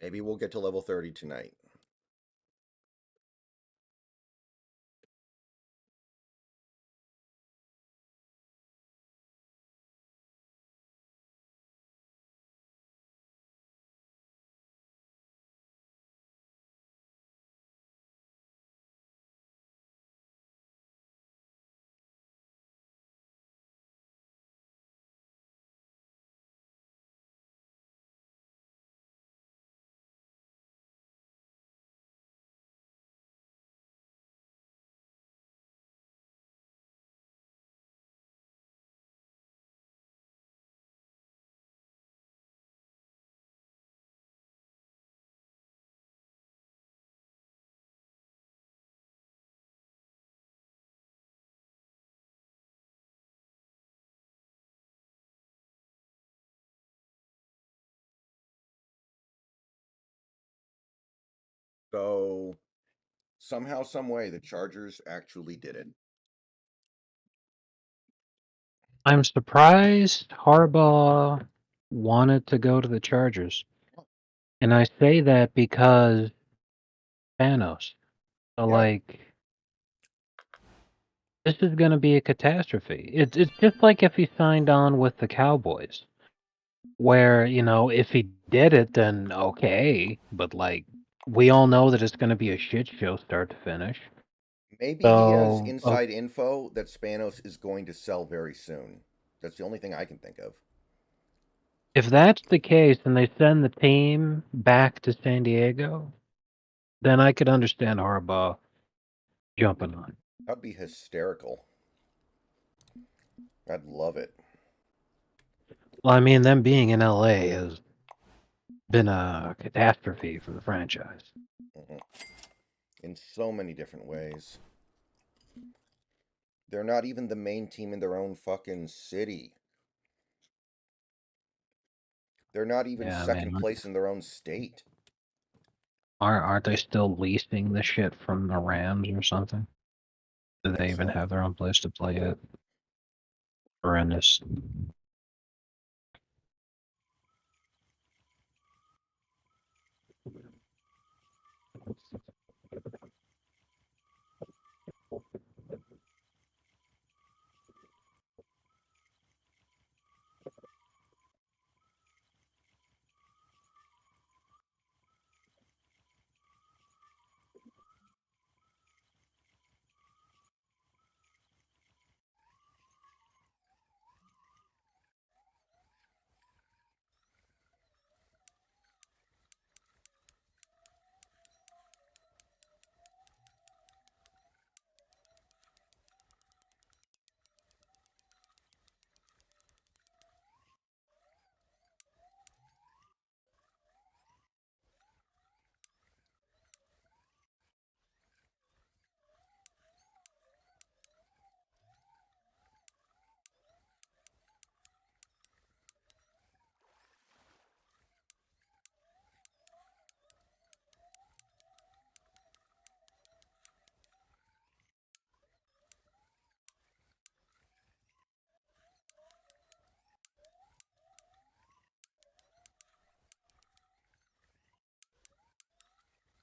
Maybe we'll get to level 30 tonight. So somehow, some way, the Chargers actually did it. I'm surprised Harbaugh wanted to go to the Chargers. And I say that because Thanos. So, Yeah. this is going to be a catastrophe. It's just like if he signed on with the Cowboys, where, if he did it, then okay. But, we all know that it's going to be a shit show start to finish. Maybe he has So, inside info that Spanos is going to sell very soon. That's the only thing I can think of. if that's the case and they send the team back to San Diego, then I could understand Harbaugh jumping on. That'd be hysterical. I'd love it. Well, I mean, them being in LA has been a catastrophe for the franchise. Mhm. In so many different ways. They're not even the main team in their own fucking city. They're not even Yeah, man. second place in their own state. Aren't they still leasing the shit from the Rams or something? I Do they think even so. have their own place to play it? Horrendous.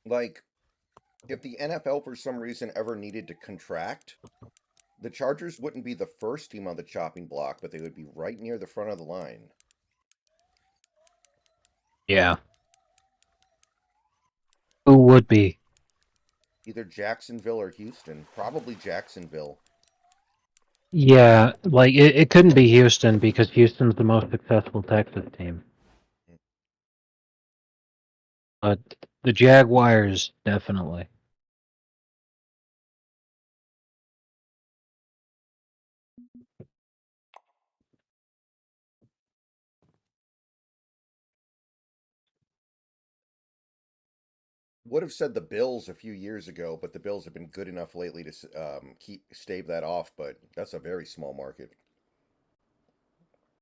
Like, if the NFL for some reason ever needed to contract, the Chargers wouldn't be the first team on the chopping block, but they would be right near the front of the line. Yeah. Who would be? Either Jacksonville or Houston. Probably Jacksonville. Yeah, it couldn't be Houston because Houston's the most successful Texas team. But the Jaguars, definitely. Would have said the Bills a few years ago, but the Bills have been good enough lately to keep stave that off. But that's a very small market.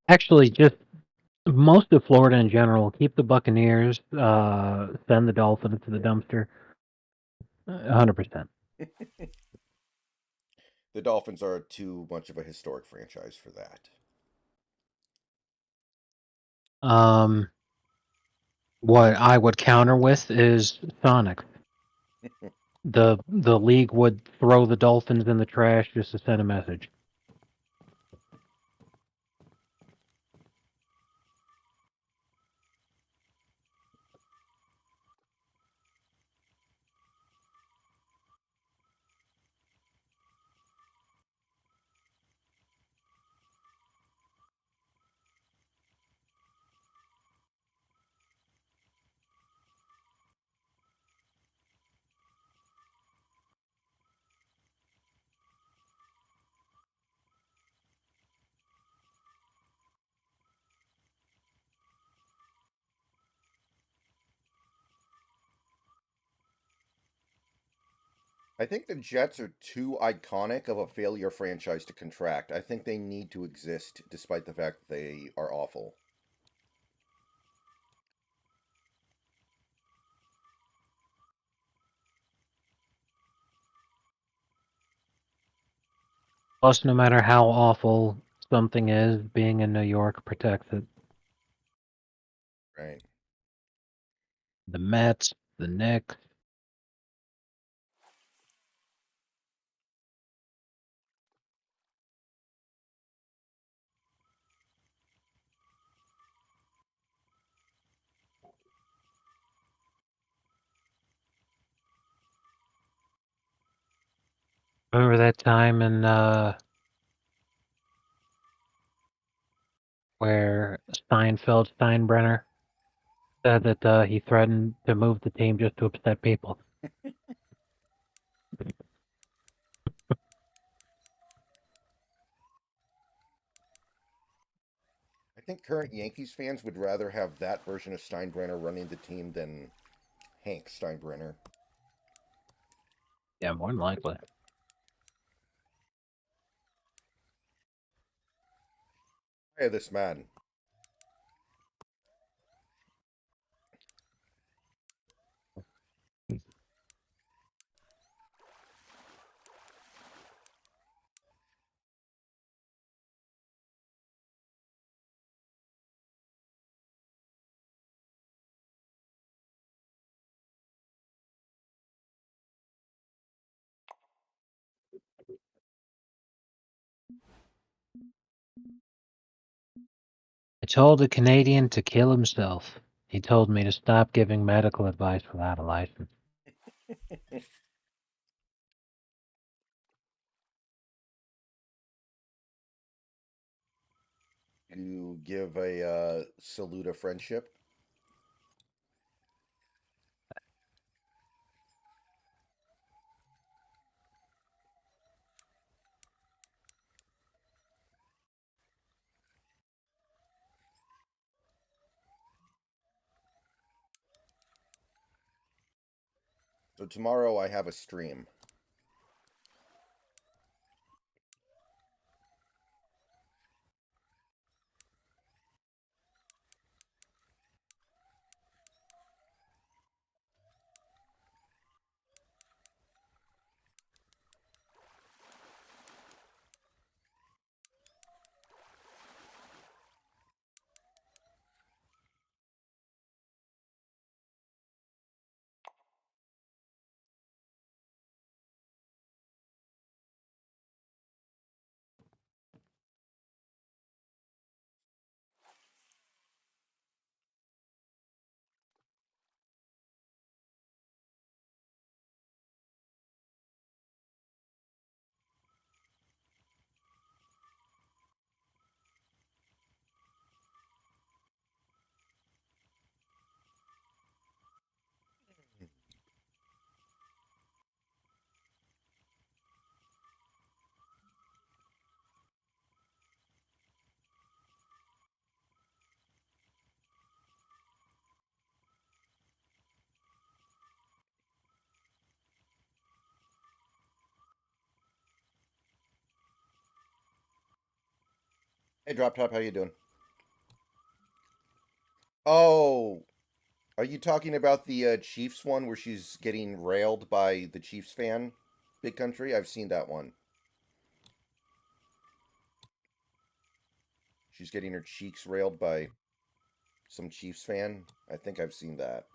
Actually, just most of Florida in general. Keep the Buccaneers, send the Dolphins to the dumpster. 100%. The Dolphins are too much of a historic franchise for that. Um, What I would counter with is Sonic. The league would throw the Dolphins in the trash just to send a message. I think the Jets are too iconic of a failure franchise to contract. I think they need to exist despite the fact that they are awful. Plus, no matter how awful something is, being in New York protects it. Right. The Mets, the Knicks. Remember that time in where Steinbrenner said that he threatened to move the team just to upset people. I think current Yankees fans would rather have that version of Steinbrenner running the team than Hank Steinbrenner. Yeah, more than likely. Hey, this man. I told a Canadian to kill himself. He told me to stop giving medical advice without a license. You give a salute of friendship. So tomorrow I have a stream. Hey, Drop Top, how you doing? Oh, are you talking about the Chiefs one where she's getting railed by the Chiefs fan? Big Country? I've seen that one. She's getting her cheeks railed by some Chiefs fan. I think I've seen that.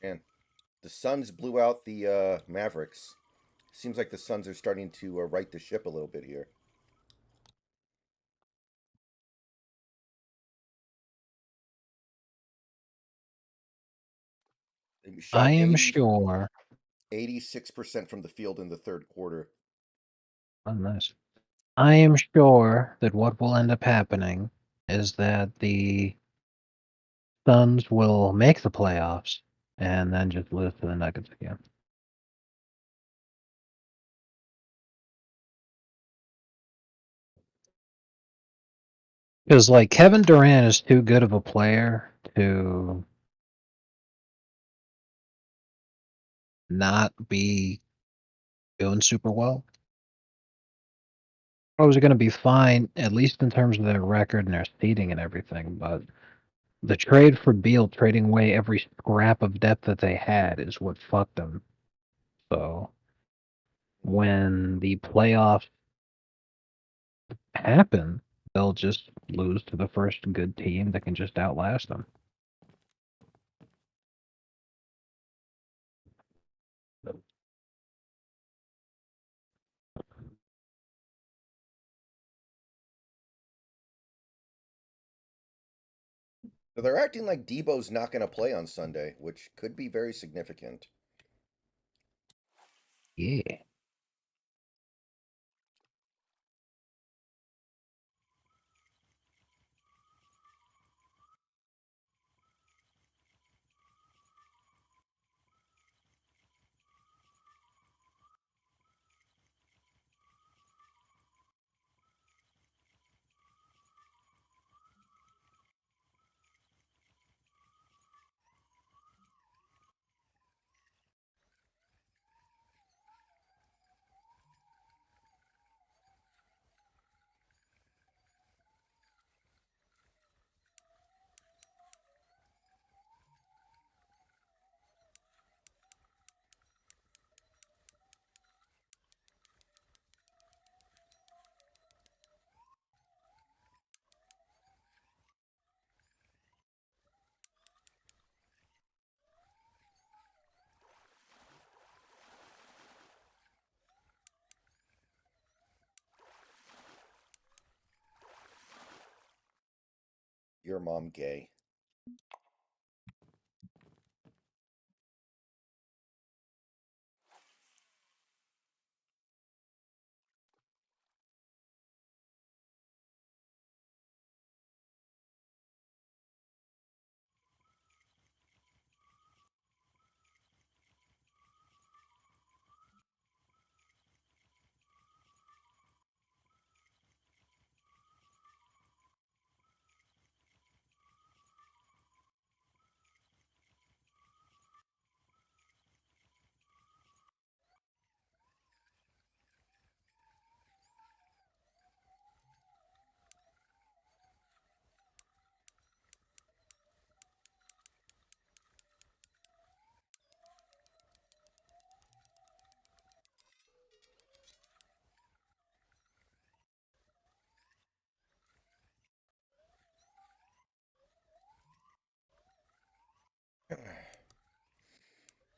And the Suns blew out the Mavericks. Seems like the Suns are starting to right the ship a little bit here. They I shot am sure. 86% from the field in the third quarter. Oh, nice. I am sure that what will end up happening is that the Suns will make the playoffs and then just lose to the Nuggets again. Because like Kevin Durant is too good of a player to not be doing super well. I was going to be fine, at least in terms of their record and their seeding and everything, but the trade for Beal, trading away every scrap of depth that they had, is what fucked them. So when the playoffs happen, they'll just lose to the first good team that can just outlast them. So they're acting like Debo's not going to play on Sunday, which could be very significant. Yeah. Your mom gay.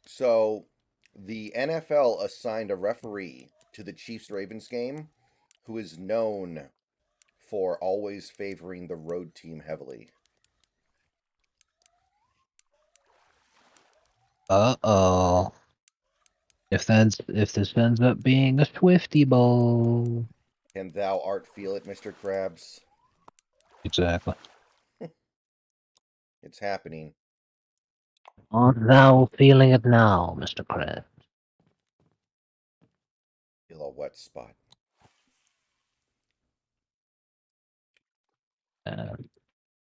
So the NFL assigned a referee to the Chiefs Ravens game who is known for always favoring the road team heavily. Uh-oh. If this ends up being a Swifty Bowl. And thou art feel it, Mr. Krabs. Exactly. It's happening. Art thou feeling it now, Mr. Krabs? Feel a wet spot.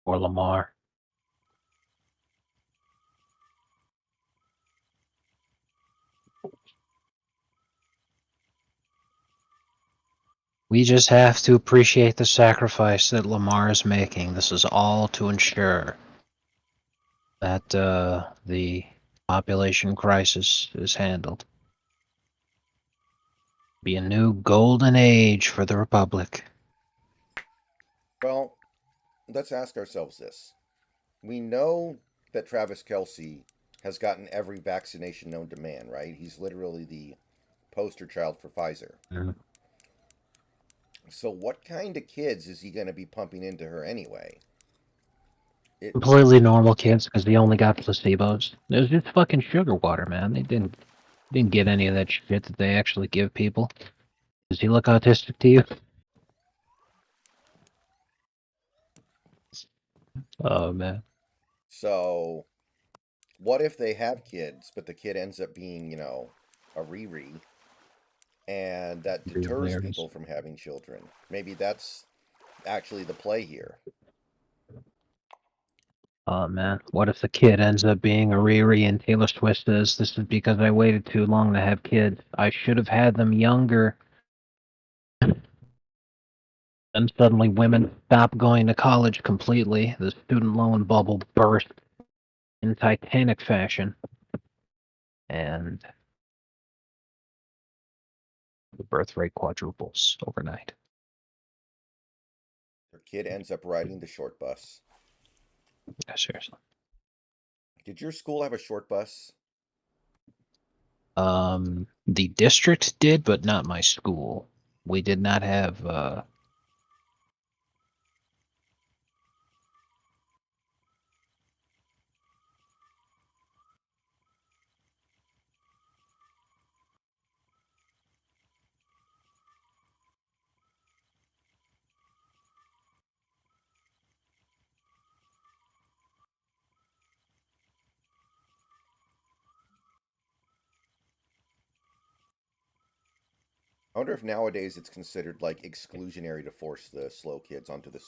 Or Lamar. We just have to appreciate the sacrifice that Lamar is making. This is all to ensure that the population crisis is handled. Be a new golden age for the Republic. Well, let's ask ourselves this. We know that Travis Kelsey has gotten every vaccination known to man, right? He's literally the poster child for Pfizer. Mhm. So, what kind of kids is he going to be pumping into her anyway? It Completely normal kids because they only got placebos. It was just fucking sugar water, man. They didn't get any of that shit that they actually give people. Does he look autistic to you? Oh man. so what if they have kids, but the kid ends up being, a Riri, and that deters Hilarious. people from having children? Maybe that's actually the play here. Oh man. What if the kid ends up being a Riri and Taylor Swift says, "This is because I waited too long to have kids. I should have had them younger." And suddenly women stop going to college completely. The student loan bubble burst in Titanic fashion. And the birth rate quadruples overnight. Their kid ends up riding the short bus. Yeah, seriously. Did your school have a short bus? The district did, but not my school. We did not have I wonder if nowadays it's considered like exclusionary to force the slow kids onto the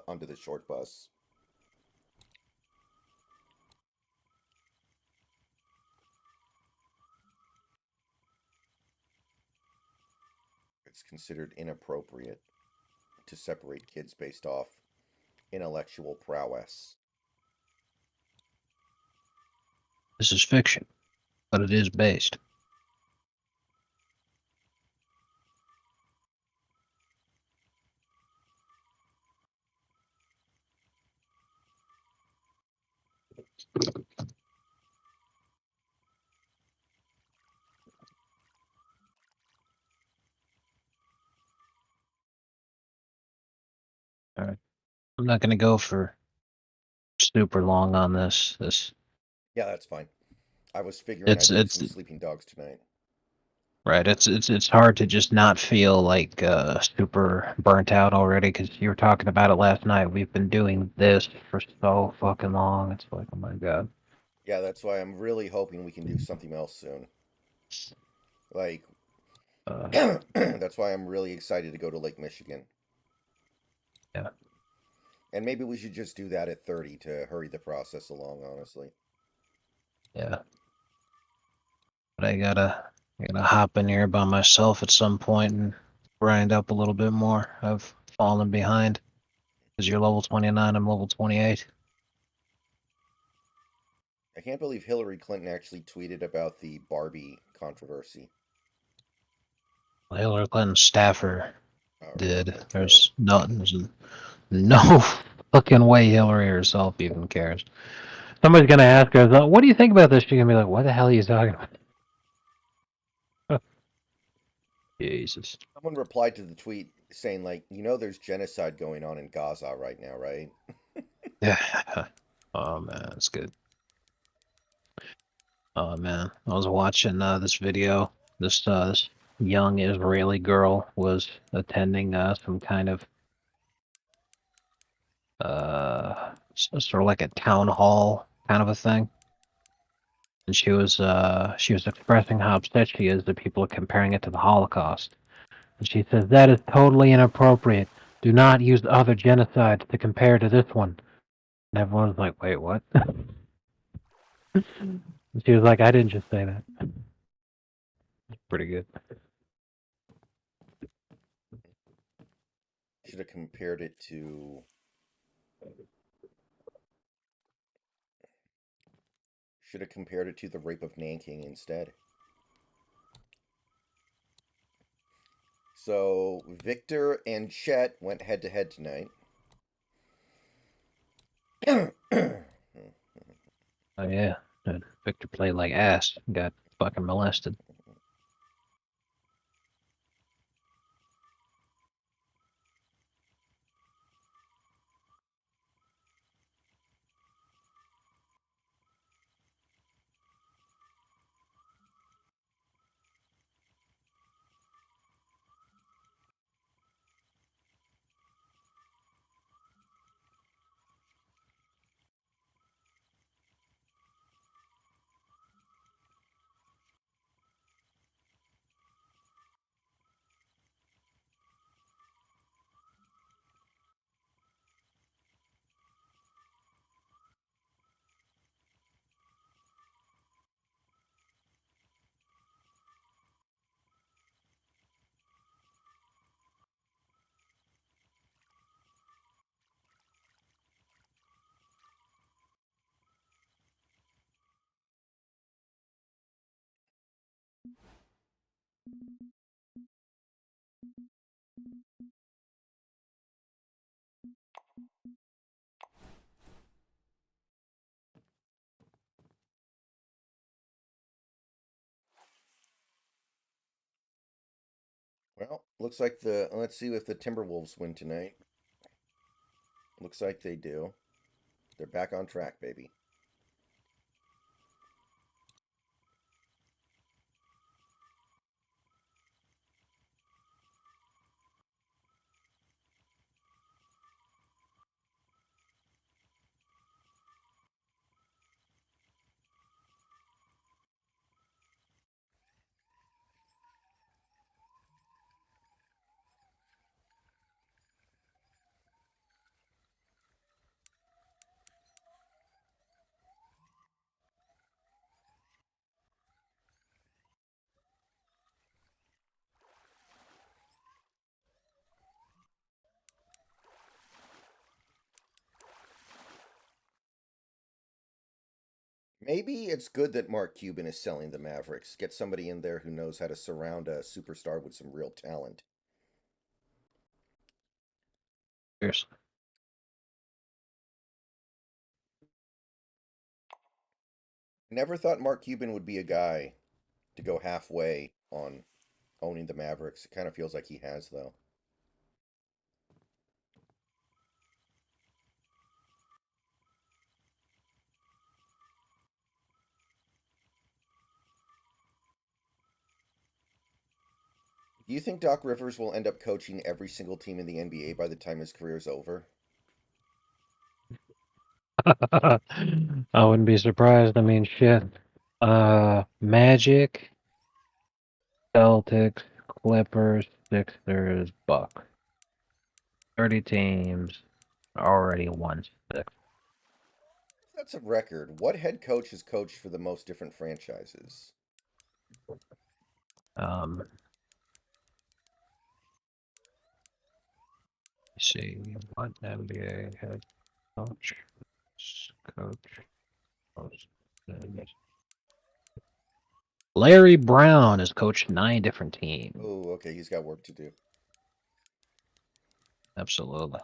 onto the short bus. It's considered inappropriate to separate kids based off intellectual prowess. this is fiction, but it is based. All right. I'm not gonna go for super long on this. Yeah, that's fine. I was figuring It's I'd need it's some sleeping dogs tonight. right. It's hard to just not feel like super burnt out already because you were talking about it last night. We've been doing this for so fucking long. It's like, oh my god. Yeah, that's why I'm really hoping we can do something else soon. Like, Uh, that's why I'm really excited to go to Lake Michigan. yeah, And maybe we should just do that at 30 to hurry the process along, honestly. yeah. But I gotta hop in here by myself at some point and grind up a little bit more. I've fallen behind because you're level 29. I'm level 28. I can't believe Hillary Clinton actually tweeted about the Barbie controversy. Hillary Clinton's staffer did. Okay, good. There's no fucking way Hillary herself even cares. Somebody's gonna ask her, "What do you think about this?" She's gonna be like, "What the hell are you talking about?" Jesus. Someone replied to the tweet saying, like, there's genocide going on in Gaza right now, right? Yeah. Oh man, that's good. Oh man, I was watching this video. This young Israeli girl was attending some kind of sort of like a town hall kind of a thing, and she was expressing how upset she is that people are comparing it to the Holocaust. And she says that is totally inappropriate. Do not use other genocides to compare to this one. And everyone's like, wait, what? And she was like, I didn't just say that. Pretty good. Should have compared it to Should have compared it to the Rape of Nanking instead. So Victor and Chet went head to head tonight. Oh yeah, Victor played like ass. Got fucking molested. Well, looks like the. Let's see if the Timberwolves win tonight. Looks like they do. They're back on track, baby. Maybe it's good that Mark Cuban is selling the Mavericks. Get somebody in there who knows how to surround a superstar with some real talent. Cheers. Never thought Mark Cuban would be a guy to go halfway on owning the Mavericks. It kind of feels like he has, though. Do you think Doc Rivers will end up coaching every single team in the NBA by the time his career is over? I wouldn't be surprised. I mean, shit. Magic, Celtics, Clippers, Sixers, Bucks. 30 teams, already won 6. That's a record. What head coach has coached for the most different franchises? Let's see what NBA head coach, coach. Larry Brown has coached 9 different teams. Oh, okay. He's got work to do. Absolutely.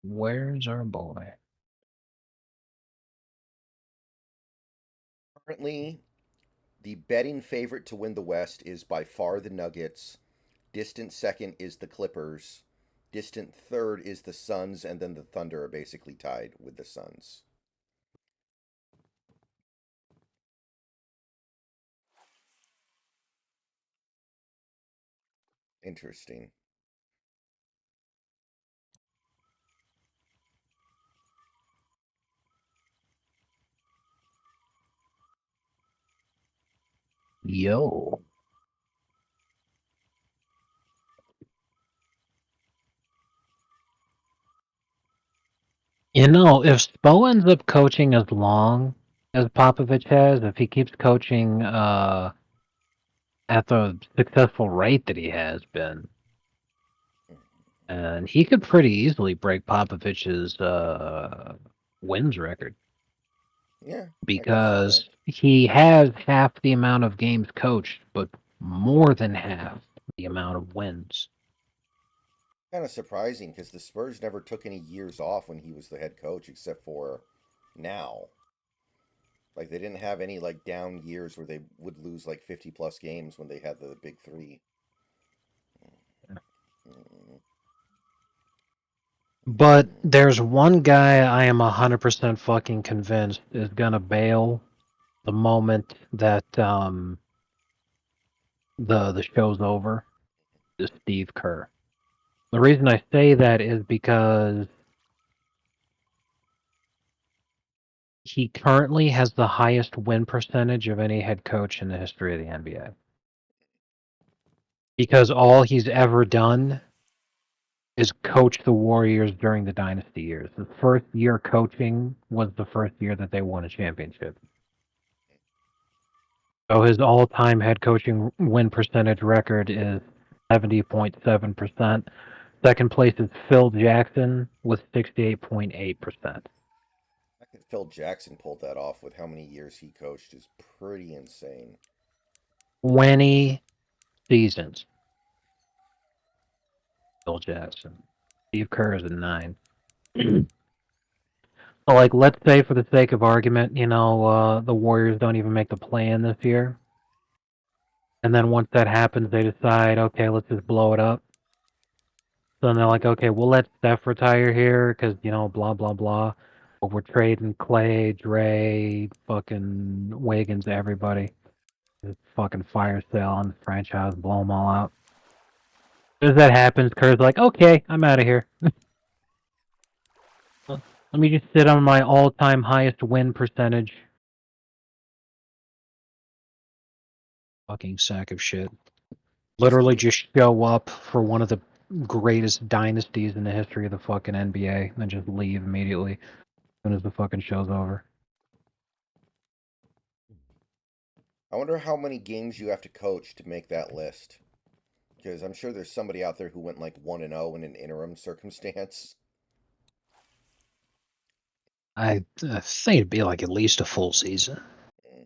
Where's our boy? Currently, the betting favorite to win the West is by far the Nuggets. Distant second is the Clippers. Distant third is the Suns, and then the Thunder are basically tied with the Suns. Interesting. Yo. You know, if Spo ends up coaching as long as Popovich has, if he keeps coaching at the successful rate that he has been, and he could pretty easily break Popovich's wins record Yeah, I could see that. because he has half the amount of games coached, but more than half the amount of wins. Kind of surprising because the Spurs never took any years off when he was the head coach, except for now. Like they didn't have any like down years where they would lose like 50 plus games when they had the big three. Mm, But mm. there's one guy I am 100% fucking convinced is gonna bail the moment that the show's over. Is Steve Kerr. The reason I say that is because he currently has the highest win percentage of any head coach in the history of the NBA. Because all he's ever done is coach the Warriors during the dynasty years. The first year coaching was the first year that they won a championship. So his all-time head coaching win percentage record is 70.7%. Second place is Phil Jackson with 68.8%. I think Phil Jackson pulled that off with how many years he coached is pretty insane. 20 seasons, Phil Jackson. Steve Kerr is a 9. So, like, let's say for the sake of argument, the Warriors don't even make the play-in this year. And then once that happens, they decide, okay, let's just blow it up. So then they're like, okay, we'll let Steph retire here because, blah, blah, blah. But we're trading Clay, Dre, fucking Wiggins, everybody. Just fucking fire sale on the franchise, blow them all out. As soon as that happens, Kerr's like, okay, I'm out of here. Let me just sit on my all-time highest win percentage. Fucking sack of shit. Literally just show up for one of the greatest dynasties in the history of the fucking NBA and just leave immediately as soon as the fucking show's over. I wonder how many games you have to coach to make that list. Because I'm sure there's somebody out there who went like 1-0 in an interim circumstance. I think it'd be like at least a full season. Mm.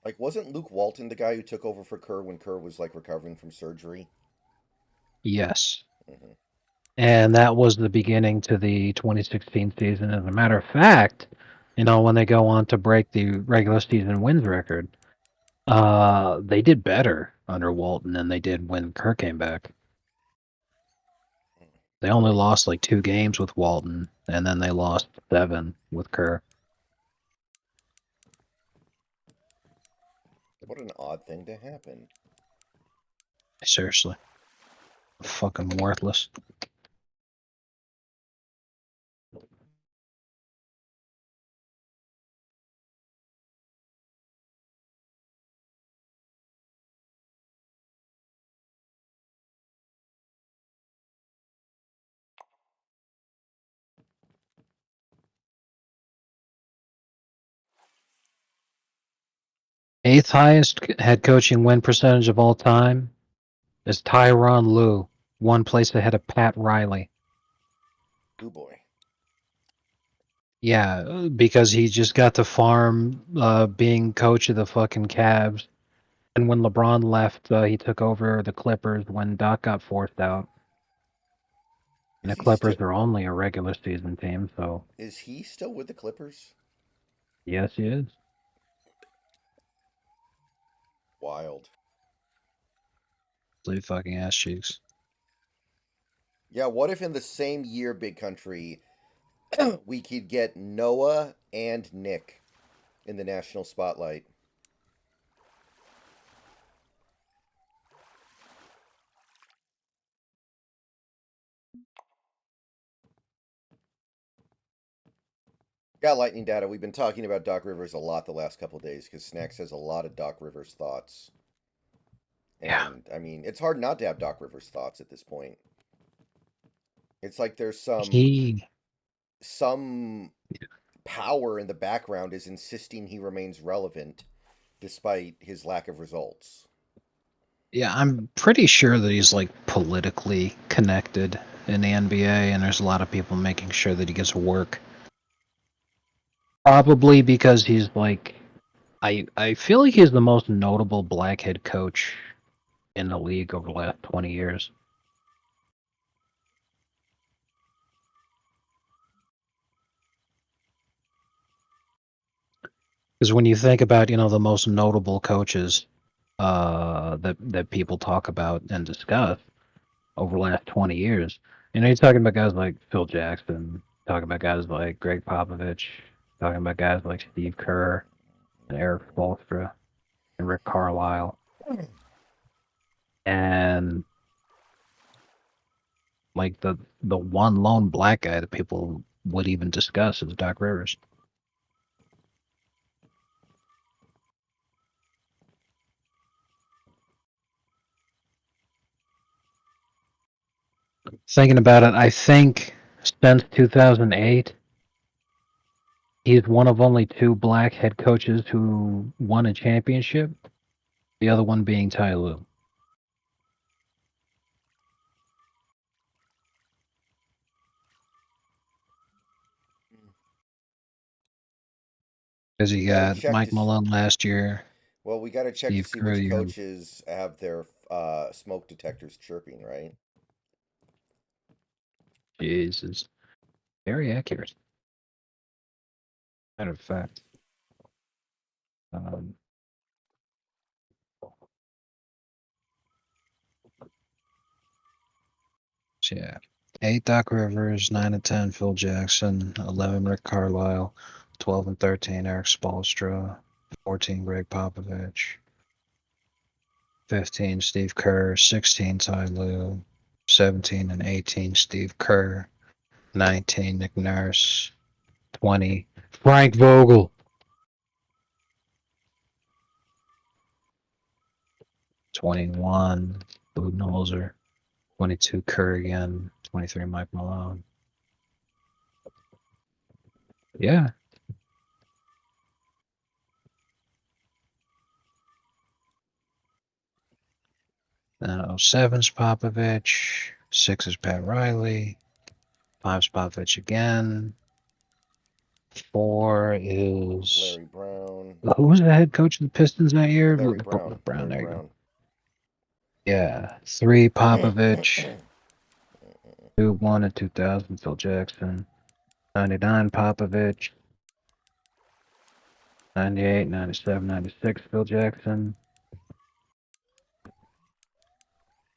Like, wasn't Luke Walton the guy who took over for Kerr when Kerr was like recovering from surgery? Yes. Hmm. And that was the beginning to the 2016 season. As a matter of fact, when they go on to break the regular season wins record, they did better under Walton than they did when Kerr came back. They only lost like 2 games with Walton, and then they lost 7 with Kerr. What an odd thing to happen. Seriously. Fucking worthless. Eighth highest head coaching win percentage of all time is Tyronn Lue, 1 place ahead of Pat Riley. Ooh boy. Yeah, because he just got to farm being coach of the fucking Cavs. And when LeBron left, he took over the Clippers when Doc got forced out. And Is the he still Clippers are only a regular season team, so is he still with the Clippers? yes, he is. Wild. Blue fucking ass cheeks. Yeah, what if in the same year, Big Country, we could get Noah and Nick in the national spotlight? Got lightning data. We've been talking about Doc Rivers a lot the last couple days because Snacks has a lot of Doc Rivers thoughts. Yeah. And I mean, it's hard not to have Doc Rivers thoughts at this point. It's like there's He some power in the background is insisting he remains relevant despite his lack of results. Yeah, I'm pretty sure that he's like politically connected in the NBA, and there's a lot of people making sure that he gets work. Probably because he's like, I feel like he's the most notable black head coach in the league over the last 20 years. Because when you think about, the most notable coaches that people talk about and discuss over the last 20 years, you're talking about guys like Phil Jackson, talking about guys like Greg Popovich, talking about guys like Steve Kerr and Eric Spoelstra and Rick Carlisle, and like the one lone black guy that people would even discuss is Doc Rivers. Thinking about it, I think since 2008, he's one of only two black head coaches who won a championship, the other one being Ty Lue. Because We he got to got check Mike to. Malone last year, Well, we got to check to Steve see Kerr. which coaches have their smoke detectors chirping, right? Jesus, very accurate. Matter of fact, um, so yeah, 8 Doc Rivers, 9 and 10 Phil Jackson, 11 Rick Carlisle, 12 and 13 Eric Spoelstra, 14 Greg Popovich, 15 Steve Kerr, 16 Ty Lue, 17 and 18 Steve Kerr, 19 Nick Nurse, 20 Frank Vogel, 21 Budenholzer, 22 Kerr again, 23 Mike Malone. Yeah. Then 07's Popovich, 6 is Pat Riley, 5's Popovich again, 4 is Larry Brown. who was the head coach of the Pistons that year? Larry Brown. Brown, Larry there you go. Brown. Yeah, 3 Popovich, 2 1 in 2000 Phil Jackson, 99 Popovich, 98, 97, 96 Phil Jackson.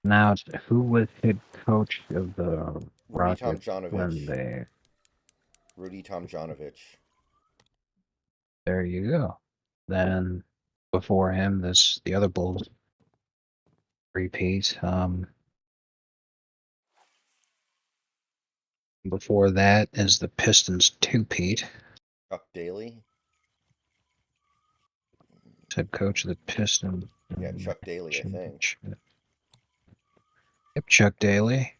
Now it's who was head coach of the Rudy Rockets when Tomjanovich. they? Rudy Tomjanovich. There you go. Then before him, the other Bulls repeat. Before that is the Pistons two-peat. Chuck Daly. Head coach of the Pistons. Yeah, Chuck Daly, I think. Yep, Chuck Daly.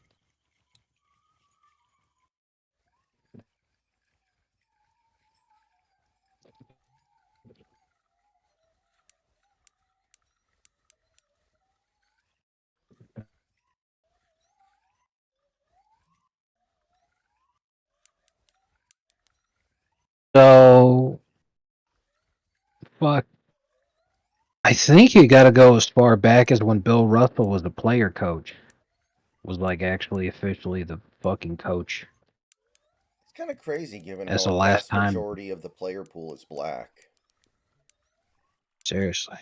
So, fuck. I think you got to go as far back as when Bill Russell was the player coach. Was like actually officially the fucking coach. It's kind of crazy given As how the a last vast time. majority of the player pool is black. Seriously.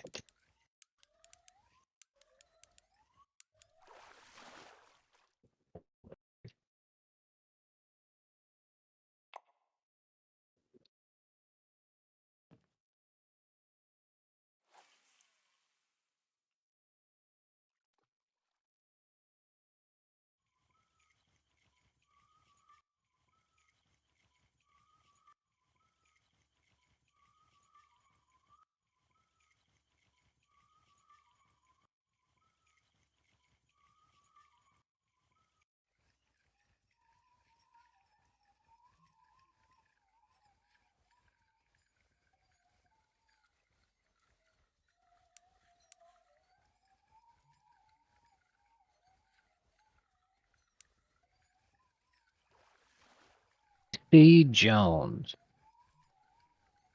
K.C. Jones,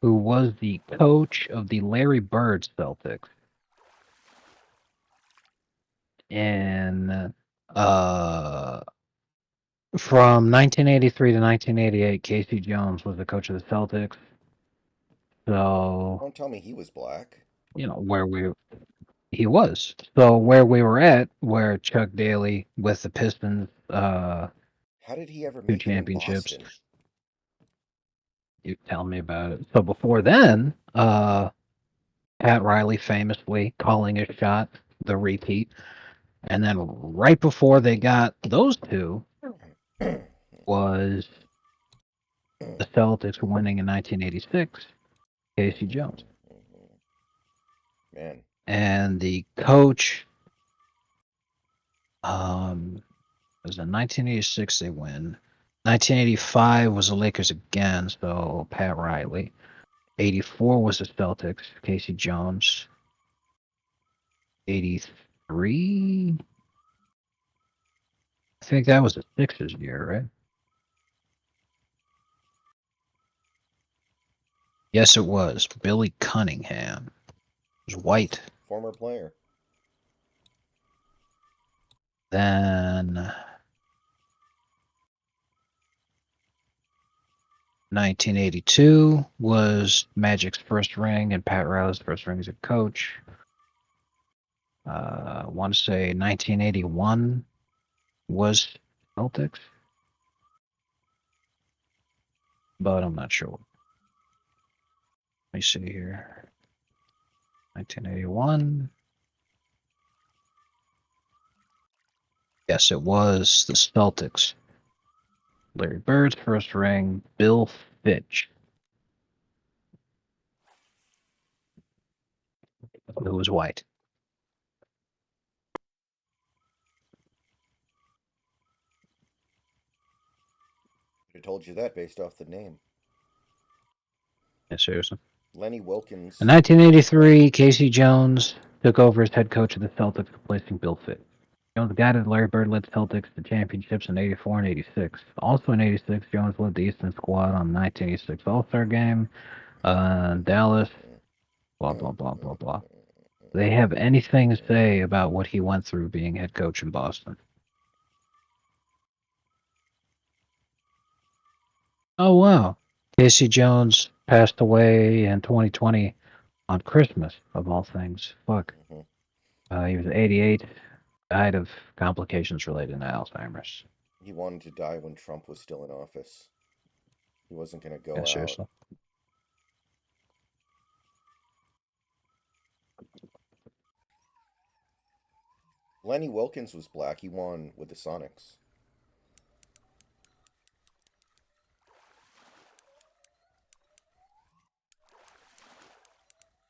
who was the coach of the Larry Bird Celtics. And from 1983 to 1988, K.C. Jones was the coach of the Celtics. So, Don't tell me he was black. you know, he was. So where we were at, where Chuck Daly with the Pistons, How did he ever 2 make it in championships. Boston? You tell me about it. So before then, Pat Riley famously calling his shot, the repeat. And then right before they got those two was the Celtics winning in 1986, K.C. Jones. Man. And the coach, it was in 1986 they win. 1985 was the Lakers again, so Pat Riley. 84 was the Celtics, K.C. Jones. 83, I think that was the Sixers year, right? Yes, it was. Billy Cunningham. It was white. Former player. Then 1982 was Magic's first ring and Pat Riley's first ring as a coach. I want to say 1981 was Celtics, but I'm not sure. Let me see here. 1981. Yes, it was the Celtics. Larry Bird's first ring, Bill Fitch, who was white. I told you that based off the name. Yeah, seriously. Lenny Wilkens. In 1983, K.C. Jones took over as head coach of the Celtics, replacing Bill Fitch. Jones guided Larry Bird led Celtics to championships in 84 and 86. Also in 86, Jones led the Eastern squad on the 1986 All-Star game. Dallas, blah, blah, blah, blah, blah. Do they have anything to say about what he went through being head coach in Boston? Oh, wow. K.C. Jones passed away in 2020 on Christmas, of all things. Fuck. He was 88, died of complications related to Alzheimer's. He wanted to die when Trump was still in office. He wasn't going to Yeah, go out. seriously. Lenny Wilkens was black. He won with the Sonics.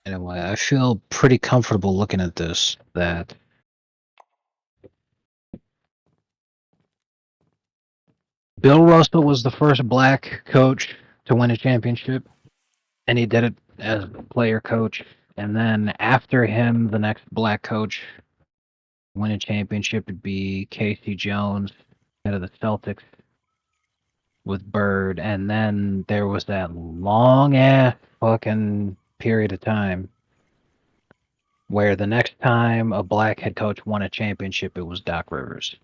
Anyway, I feel pretty comfortable looking at this that Bill Russell was the first black coach to win a championship, and he did it as a player coach. And then after him, the next black coach to win a championship would be K.C. Jones, head of the Celtics, with Bird. And then there was that long ass fucking period of time where the next time a black head coach won a championship, it was Doc Rivers.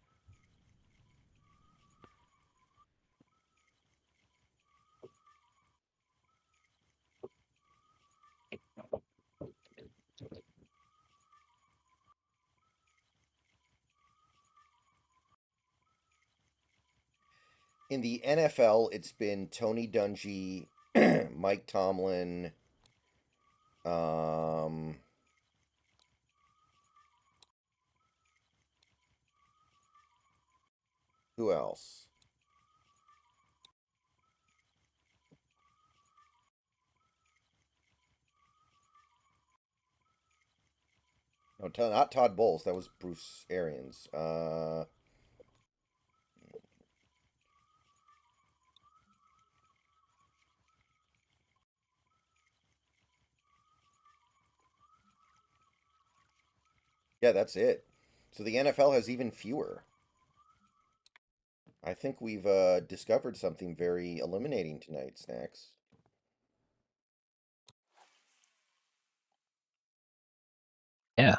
In the NFL, it's been Tony Dungy, Mike Tomlin, um, who else? No, not Todd Bowles. That was Bruce Arians. Yeah, that's it. So the NFL has even fewer. I think we've discovered something very illuminating tonight, Snacks. Yeah,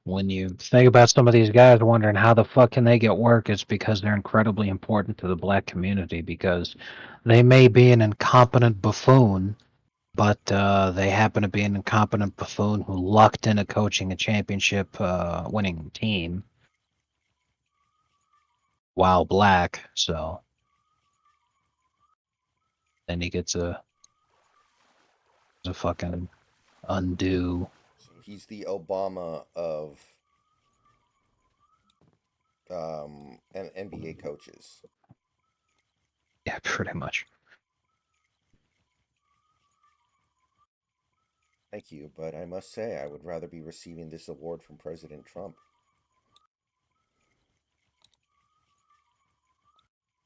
when you think about some of these guys wondering how the fuck can they get work, it's because they're incredibly important to the black community because they may be an incompetent buffoon, but they happen to be an incompetent buffoon who lucked into coaching a championship winning team while black, so then he gets a fucking undue. So he's the Obama of and NBA coaches. Yeah, pretty much. Thank you, but I must say I would rather be receiving this award from President Trump.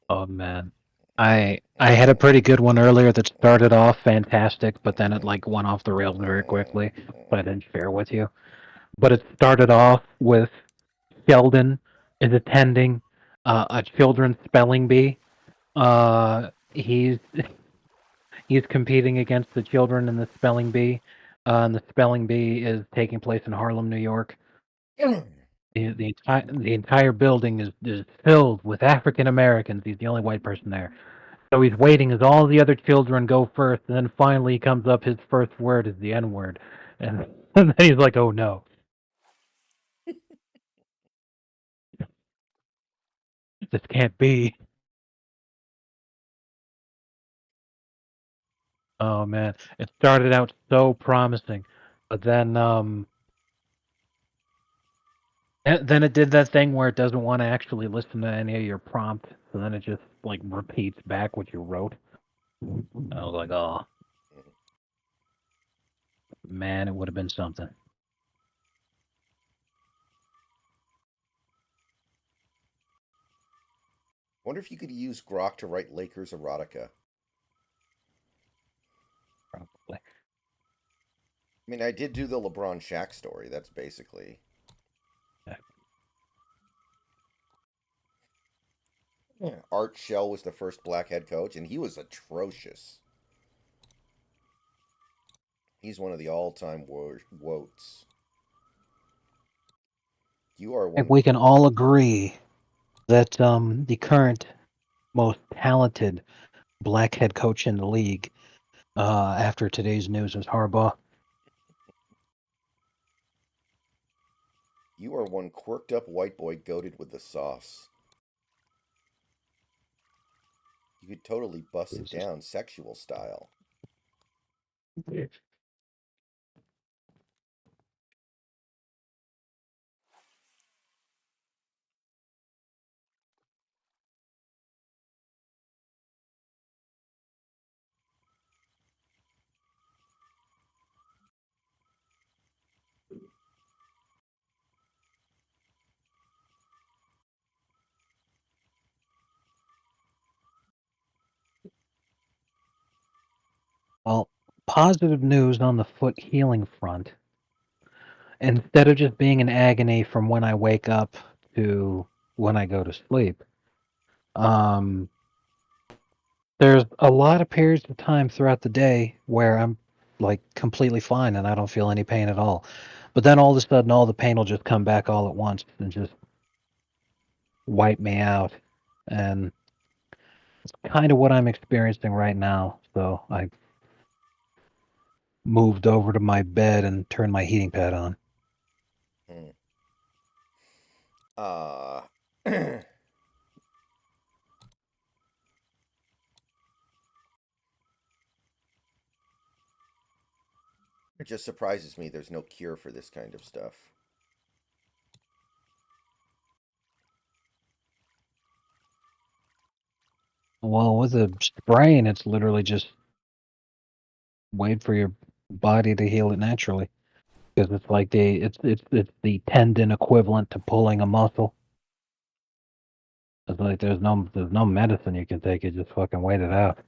Oh man. I had a pretty good one earlier that started off fantastic, but then it like went off the rails very quickly. But I didn't share with you. But it started off with Sheldon is attending a children's spelling bee. He's he's competing against the children in the spelling bee, and the spelling bee is taking place in Harlem, New York. The entire building is filled with African Americans. He's the only white person there. So he's waiting as all the other children go first, and then finally he comes up. His first word is the N word, and, and then he's like, "Oh no, this can't be." Oh man, it started out so promising, but then it did that thing where it doesn't want to actually listen to any of your prompts, so then it just like repeats back what you wrote. I was like, "Oh man, it would have been something." Wonder if you could use Grok to write Lakers erotica. Probably. I mean, I did do the LeBron Shaq story. That's basically. Yeah. Yeah. Art Shell was the first black head coach, and he was atrocious. He's one of the all-time woats. You are I think one. we can all agree that the current most talented black head coach in the league after today's news is Harbaugh. You are one quirked up white boy goaded with the sauce. You could totally bust it Jesus. down sexual style. Well, positive news on the foot healing front. Instead of just being in agony from when I wake up to when I go to sleep, um, there's a lot of periods of time throughout the day where I'm like completely fine and I don't feel any pain at all. But then all of a sudden, all the pain will just come back all at once and just wipe me out. And kind of what I'm experiencing right now. So I moved over to my bed and turned my heating pad on. Hmm. Uh, it just surprises me there's no cure for this kind of stuff. Well, with a sprain, it's literally just wait for your body to heal it naturally because it's like it's the tendon equivalent to pulling a muscle. It's like there's no medicine you can take. You just fucking wait it out.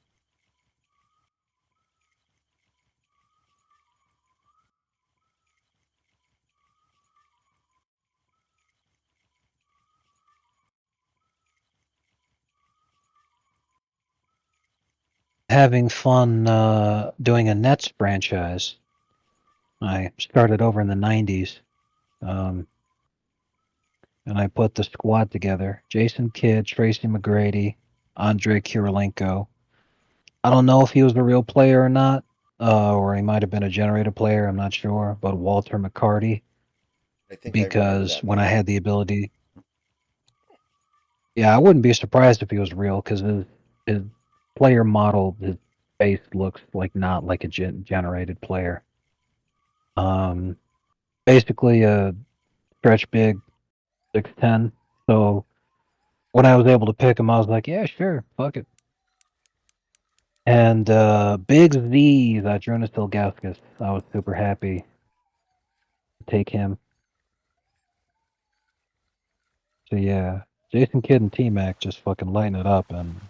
having fun doing a Nets franchise. I started over in the 90s, and I put the squad together. Jason Kidd, Tracy McGrady, Andrei Kirilenko. I don't know if he was a real player or not, or he might have been a generated player. I'm not sure. But Walter McCarty, I think I remember because that when I name. had the ability, yeah, I wouldn't be surprised if he was real because his player model, his face looks like not like a generated player. Um, basically a stretch big 6'10". So when I was able to pick him, I was like, yeah, sure, fuck it. And Big Z, Jonas Ilgauskas, I was super happy to take him. So yeah, Jason Kidd and T-Mac just fucking lighting it up, and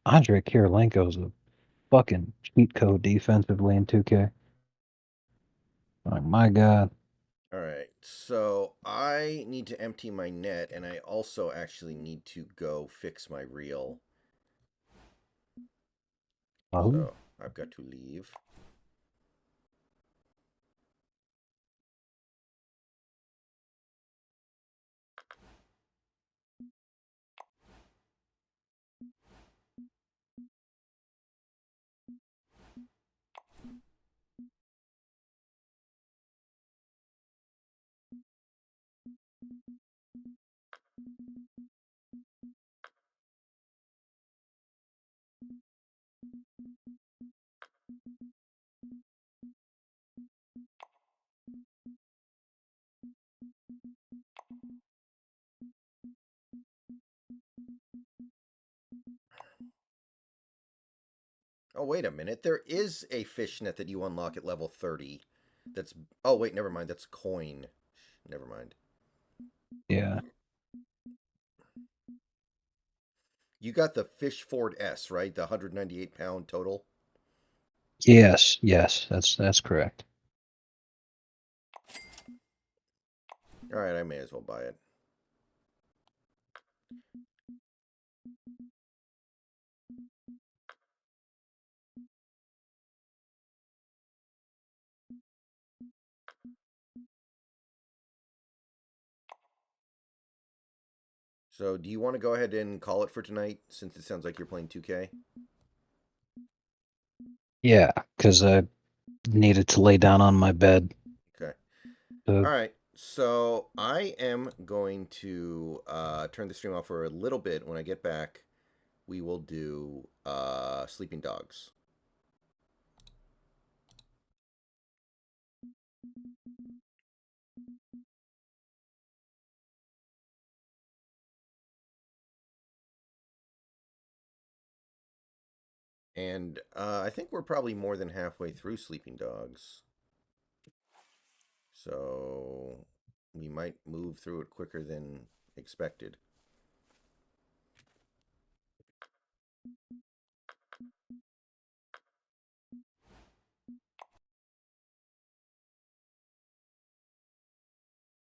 Andrei Kirilenko's a fucking cheat code defensively in 2K. Like, my God. All right, so I need to empty my net, and I also actually need to go fix my reel. Oh, So I've got to leave. Oh, wait a minute. There is a fishnet that you unlock at level 30. That's. Oh, wait, never mind. That's coin. Never mind. yeah. You got the Fish Ford S, right? The 198-pound total? Yes, that's correct. All right, I may as well buy it. So, do you want to go ahead and call it for tonight since it sounds like you're playing 2K? Yeah, because I needed to lay down on my bed. Okay. To, All right. So, I am going to turn the stream off for a little bit. When I get back, we will do Sleeping Dogs. And I think we're probably more than halfway through Sleeping Dogs. So we might move through it quicker than expected.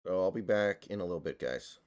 So I'll be back in a little bit, guys.